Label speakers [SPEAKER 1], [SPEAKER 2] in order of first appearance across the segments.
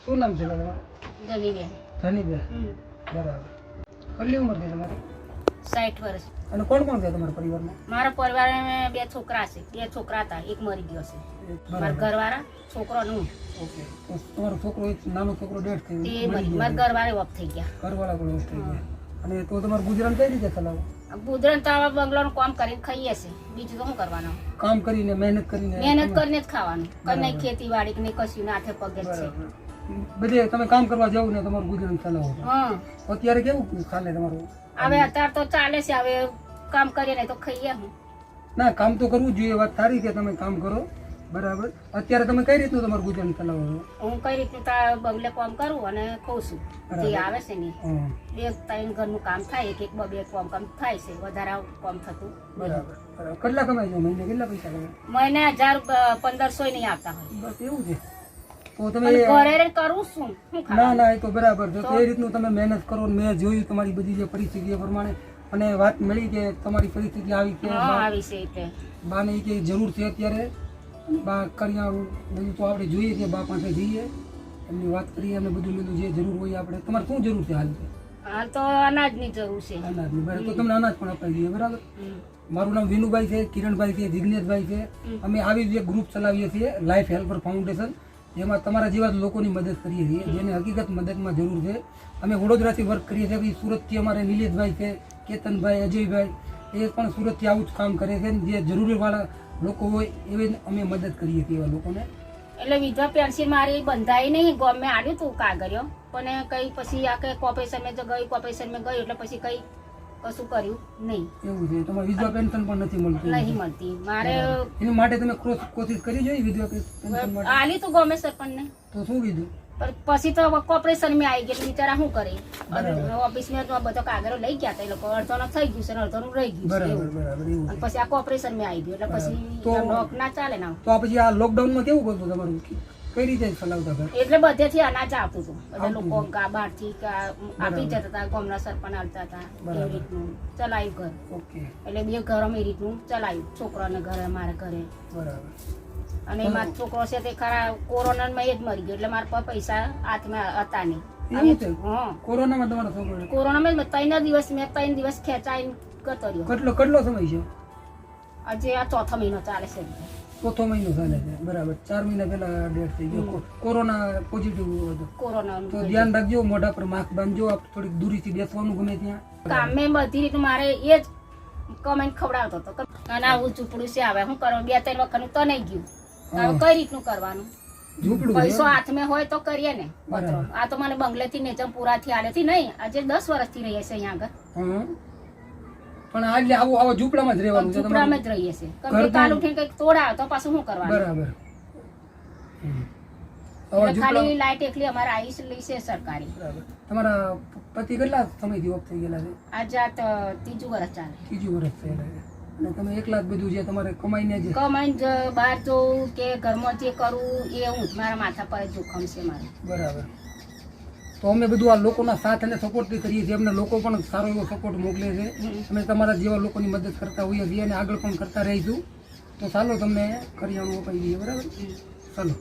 [SPEAKER 1] શું નામ છે તમારું?
[SPEAKER 2] ધનીબેન.
[SPEAKER 1] ધનીબેન. બરાબર. કેટલી ઉંમર છે તમારી?
[SPEAKER 2] 60 વર્ષ.
[SPEAKER 1] અને કોણ કોણ છે તમારા પરિવારમાં?
[SPEAKER 2] મારા પરિવારમાં 2 છોકરા છે. 2 છોકરા હતા, એક મરી ગયો છે. મારા ઘરવાળા છોકરો નું.
[SPEAKER 1] ઓકે. તો તમારો છોકરો એક નાનો છોકરો ડેથ થઈ
[SPEAKER 2] તે
[SPEAKER 1] ગયો.
[SPEAKER 2] મારા ઘરવાળા ઓફ થઈ ગયા.
[SPEAKER 1] ઘરવાળા પણ ઓફ થઈ ગયા. અને તો તમારું ગુજરાન કઈ રીતે ચલાવો?
[SPEAKER 2] ગુજરાન તો હવે બંગલોનું કામ કરીને ખાઈએ છે. બીજું તો શું કરવાનું?
[SPEAKER 1] કામ કરીને મહેનત કરીને
[SPEAKER 2] કરીને જ ખાવાનું. કઈ નહીં ખેતીવાડી કે નહીં કશું હાથે પગે જ છે.
[SPEAKER 1] બધે તમે કામ કરવા જાવ ને તમારું ગુજરાન ચલાવો છો.
[SPEAKER 2] હા.
[SPEAKER 1] અત્યારે કેવું ચાલે તમારું?
[SPEAKER 2] હવે અત્યારે તો ચાલે છે. હવે કામ કરીએ નહીં તો ખાઈએ હું.
[SPEAKER 1] ના, કામ તો કરવું જ જોઈએ. વાત સારી કે તમે કામ કરો. બરાબર. અત્યારે તમે કઈ રીતનું તમારું ગુજરાન ચલાવો છો?
[SPEAKER 2] હું કઈ રીતનું બંગલે કામ કરું અને ખાઉં છું. જે આવે છે ને 2-3 ઘરનું કામ થાય, એક 2 કામ થાય છે. વધારે કામ થતું.
[SPEAKER 1] બરાબર. કેટલા કમાઈ છો મહિને? કેટલા પૈસા કમાય?
[SPEAKER 2] મહિને 1000-1500 નહીં આવતા હોય.
[SPEAKER 1] બસ એવું છે. તો તમે
[SPEAKER 2] ઘરે કરું છું.
[SPEAKER 1] ના ના, એ તો બરાબર છે. તો એ રીતનું તમે મહેનત કરો. મેં જોયું તમારી બધી જે પરિસ્થિતિ એ પ્રમાણે, અને વાત મળી કે તમારી પરિસ્થિતિ આવી કે
[SPEAKER 2] આવી છે એટલે
[SPEAKER 1] બાને કે જરૂર છે અત્યારે બા કરિયાણું બધું તો આપણે જોઈએ કે બા પાસે જઈએ, એમની વાત કરીએ અને બધું બધું જે જરૂર હોય આપણે. તમારે શું જરૂર છે હાલ?
[SPEAKER 2] હાલ તો અનાજની જરૂર છે.
[SPEAKER 1] અનાજની. બરાબર. તો તમને અનાજ પણ અપાઈ દઈએ. બરાબર. મારું નામ વિનુભાઈ છે, કિરણભાઈ છે, જિગ્નેશભાઈ છે. અમે આવી જ એક ગ્રુપ ચલાવીએ છીએ, લાઈફ હેલ્પર ફાઉન્ડેશન, જેમાં તમારા જેવા લોકોની મદદ કરીએ છીએ, જેને હકીકત મદદમાં જરૂર છે. અમે વડોદરાથી વર્ક કરીએ છીએ. સુરતથી અમારે નિલેશભાઈ છે, કેતનભાઈ, અજયભાઈ, એ પણ સુરતથી આવું જ કામ કરે છે. જે જરૂરીવાળા લોકો હોય એવી અમે મદદ કરીએ છીએ એવા લોકોને.
[SPEAKER 2] એટલે વિધવા પેન્શન મારી બંધાઈ નહીં. ગમે આવ્યું તું કાગળિયો, પણ કઈ પછી આ કઈ કોર્પોરેશનમાં ગઈ એટલે પછી કઈ કશું કર્યું નહીં.
[SPEAKER 1] એવું છે. તમારે વિધવા પેન્શન પણ નથી મળતું?
[SPEAKER 2] નહીં મળતી. મારે
[SPEAKER 1] એની માટે તમે કોશિશ કરી જોઈએ વિધવા પેન્શન માટે?
[SPEAKER 2] આલી તું ગમે સરપંચને.
[SPEAKER 1] તો શું કીધું?
[SPEAKER 2] પછી તો કોર્પોરેશન માં આવી ગયા. બિચારા શું કરે? ઓફિસ માં બધો કાગળો લઈ ગયા હતા એ લોકો. અડધોનું થઈ ગયું છે, અડધોનું રહી ગયું છે.
[SPEAKER 1] બરાબર બરાબર. એવું
[SPEAKER 2] અને પછી આ કોર્પોરેશન માં આવી ગયું એટલે પછી ના ચાલે ના.
[SPEAKER 1] તો આ પછી આ લોકડાઉનમાં કેવું કરતું તમારું? કઈ રીતે ચલાવતા હતા?
[SPEAKER 2] એટલે બધેથી અનાજ આવતું હતું. બધા લોકો બહાર થી આપી જતા હતા. ગામના સરપંચ આવતા હતા. એ રીતનું ચલાવ્યું ઘર.
[SPEAKER 1] ઓકે.
[SPEAKER 2] એટલે 2 ઘરમાં એ રીતનું ચલાવ્યું. છોકરાને ઘરે, મારા ઘરે.
[SPEAKER 1] બરાબર.
[SPEAKER 2] અને મારો છોકરો છે તે ખરા કોરોનામાં એ જ મરી ગયો. એટલે મારા પાસે પૈસા હાથમાં હતા નહીં.
[SPEAKER 1] કોરોનામાં તમારો છોકરો?
[SPEAKER 2] કોરોનામાં 3 દિવસ મેં 3 દિવસ ખેંચાઈને ગતો રહ્યો.
[SPEAKER 1] કેટલો સમય છે?
[SPEAKER 2] આજે આ 4થો મહિનો ચાલે છે.
[SPEAKER 1] 4થો મહિનો ચાલે છે. બરાબર. 4 મહિના પહેલા ડેથ થઈ ગયો. કોરોના પોઝિટિવ હતો.
[SPEAKER 2] કોરોના
[SPEAKER 1] તો ધ્યાન રાખજો, મોઢા પર માસ્ક બાંધજો, થોડીક દૂરીથી બેસવાનું ગમે ત્યાં.
[SPEAKER 2] કામે બધી રીત મારે એ જ કમેન્ટ ખવડાવતો હતો. અને આવું ઝૂંપડું છે, હવે શું કરવાનું? 2-3 વખત તો નહીં ગયું. હવે કઈ રીતનું કરવાનું? પૈસો હાથમાં હોય તો કરીએ ને. આ તો મને બંગલે થી નેચમપુરા થી આલે થી નહીં, આજે 10 વર્ષથી રહીએ છે અહીંયા આગળ.
[SPEAKER 1] પણ આજે આવો ઝૂંપડામાં જ રહેવાનું છે?
[SPEAKER 2] ઝૂંપડામાં જ રહીએ છે. કઈ કાલ ઉઠીને કઈક તોડાવે તો પાછું શું કરવાનું?
[SPEAKER 1] બરાબર.
[SPEAKER 2] ખાલી લાઈટ એકલી અમારે આવી છે સરકારી.
[SPEAKER 1] તમારા પતિ કેટલા સમયથી ઓફ થઈ ગયેલા છે?
[SPEAKER 2] આજે આ 3જું વર્ષ ચાલે.
[SPEAKER 1] 3જું વર્ષ થયેલા છે. અને તમે એકલા જ બધું જે તમારે કમાઈને
[SPEAKER 2] બહાર જવું કે ઘરમાં જે કરવું એ હું મારા માથા પર જોખમ છે મારે.
[SPEAKER 1] બરાબર. તો અમે બધું આ લોકોના સાથ અને સપોર્ટ કરીએ છીએ. અમને લોકો પણ સારો એવો સપોર્ટ મોકલે છે. અમે તમારા જેવા લોકોની મદદ કરતા હોઈએ છીએ અને આગળ પણ કરતા રહીશું. તો ચાલો તમને કરિયાણું અપાઈ દઈએ. બરાબર. ચાલો.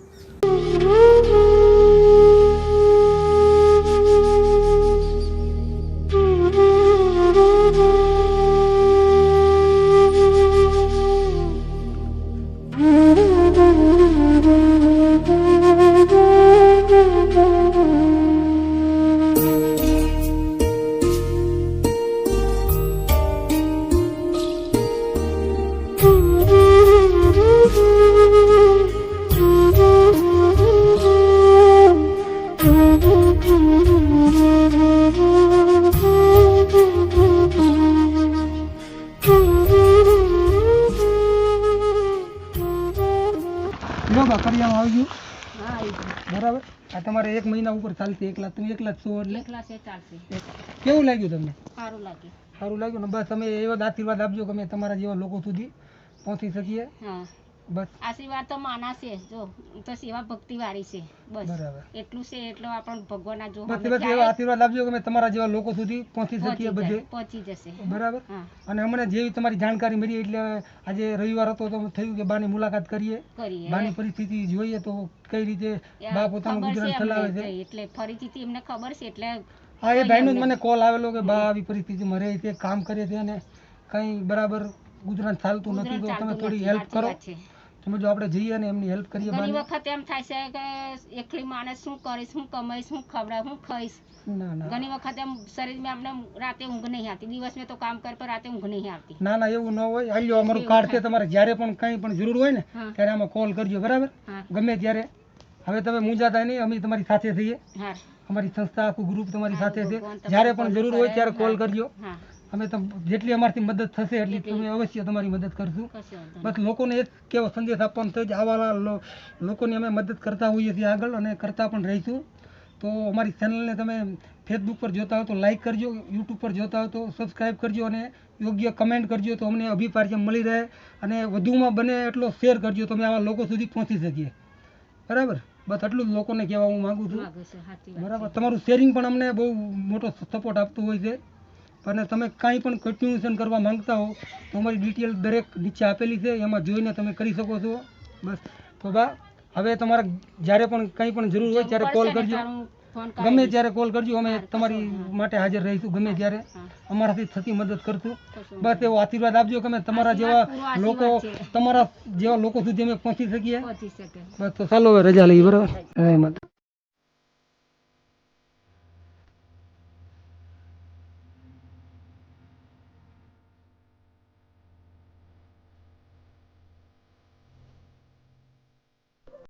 [SPEAKER 1] કરિયાણું આવી ગયું. બરાબર. આ તમારે 1 મહિના ઉપર ચાલશે. એકલા તમે એકલા જ છો એટલે
[SPEAKER 2] એકલા છે ચાલશે.
[SPEAKER 1] કેવું લાગ્યું તમને?
[SPEAKER 2] સારું લાગે.
[SPEAKER 1] સારું લાગ્યું ને? બસ તમે એવા આશીર્વાદ આપજો કે અમે તમારા જેવા લોકો સુધી પહોંચી શકીએ. બસ
[SPEAKER 2] આશીર્વાદ તો માના છે જો હું તો સેવા ભક્તિ વાળી છે બસ
[SPEAKER 1] બરાબર.
[SPEAKER 2] એટલું છે એટલે આપણ ભગવાનના જો
[SPEAKER 1] બસ બસ એવા આશીર્વાદ આપજો કે અમે તમારા જેવા લોકો સુધી પહોંચી શકીએ બધે,
[SPEAKER 2] પહોંચી જશે
[SPEAKER 1] બરાબર.
[SPEAKER 2] હા
[SPEAKER 1] અને અમને જેવી તમારી જાણકારી મળી એટલે આજે રવિવાર હતો તો થયું કે બાની મુલાકાત કરીએ,
[SPEAKER 2] કરીએ
[SPEAKER 1] બાની પરિસ્થિતિ જોઈએ તો કઈ રીતે બા પોતાનું
[SPEAKER 2] ખબર છે
[SPEAKER 1] ગુજરાન ચલાવે છે.
[SPEAKER 2] અમને એટલે ફરીથી એમને ખબર છે એટલે
[SPEAKER 1] હા એ ભાઈનો જ મને કોલ આવેલો કે બા આવી પરિસ્થિતિમાં રહે છે, કામ કરે છે અને કંઈ બરાબર ગુજરાન ચાલતું નથી, તો તમે થોડી હેલ્પ કરો. તમે જો આપણે જઈએ ને એમની હેલ્પ કરીએ
[SPEAKER 2] ઘણી
[SPEAKER 1] બાને.
[SPEAKER 2] વખત એમ થાય છે કે એકલી માણસ શું કરીશ, શું કમાઈશ, શું ખવડાવ, શું ખાઈશ.
[SPEAKER 1] ના ના
[SPEAKER 2] ઘણી વખત એમ શરીરમાં અમને રાતે ઊંઘ નહીં આવતી, દિવસમાં તો કામ કર પર રાતે ઊંઘ નહીં આવતી.
[SPEAKER 1] ના ના એવું ન હોય. હાલ્યો અમારું કાર્ડ છે, તમારે જ્યારે પણ કંઈ પણ જરૂર હોય ને
[SPEAKER 2] હા
[SPEAKER 1] ત્યારે આમાં કોલ કરજો, બરાબર.
[SPEAKER 2] હા
[SPEAKER 1] ગમે ત્યારે. હવે તમે મૂંઝાતા નહીં, અમે તમારી સાથે થઈએ,
[SPEAKER 2] હા
[SPEAKER 1] અમારી સંસ્થા આખું ગ્રુપ તમારી સાથે છે.
[SPEAKER 2] ભગવાન તમારું
[SPEAKER 1] જ્યારે પણ
[SPEAKER 2] ભલું
[SPEAKER 1] જરૂર હોય
[SPEAKER 2] કરે.
[SPEAKER 1] ત્યારે કોલ
[SPEAKER 2] હા.
[SPEAKER 1] કરજો.
[SPEAKER 2] હા
[SPEAKER 1] અમે જેટલી અમારથી મદદ થશે એટલી તમે અવશ્ય તમારી મદદ કરશું.
[SPEAKER 2] કશો વાંધો
[SPEAKER 1] બસ લોકોને એક કેવો સંદેશ આપવાનો છે જ આવા લોકોની અમે મદદ કરતા હોઈએ છીએ આગળ અને કરતા પણ રહીશું. તો અમારી ચેનલને તમે ફેસબુક પર જોતા હો તો લાઈક કરજો, યુટ્યુબ પર જોતા હો તો સબસ્ક્રાઈબ કરજો અને યોગ્ય કમેન્ટ કરજો તો અમને અભિપ્રાય મળી રહે અને વધુમાં બને એટલો શેર કરજો તો અમે આવા લોકો સુધી પહોંચી શકીએ, બરાબર. બસ એટલું જ લોકોને કહેવા હું માગું છું,
[SPEAKER 2] માગું છું, સાચી વાત
[SPEAKER 1] બરાબર. તમારું શેરિંગ પણ અમને બહુ મોટો સપોર્ટ આપતું હોય છે અને તમે કાંઈ પણ કન્ટિન્યુએશન કરવા માંગતા હો તો અમારી ડિટેલ દરેક નીચે આપેલી છે, એમાં જોઈને તમે કરી શકો છો. બસ તો બા હવે તમારે જ્યારે પણ કંઈ પણ જરૂર હોય ત્યારે કોલ કરજો,
[SPEAKER 2] ફોન
[SPEAKER 1] ગમે ત્યારે કોલ કરજો, અમે તમારી માટે હાજર રહીશું ગમે ત્યારે, અમારાથી થતી મદદ કરશું. બસ એવો આશીર્વાદ આપજો કે અમે તમારા જેવા લોકો તમારા જેવા લોકો સુધી અમે પહોંચી શકીએ.
[SPEAKER 2] પહોંચી શકે.
[SPEAKER 1] બસ તો ચાલો હવે રજા લઈએ, બરાબર. જય માતા.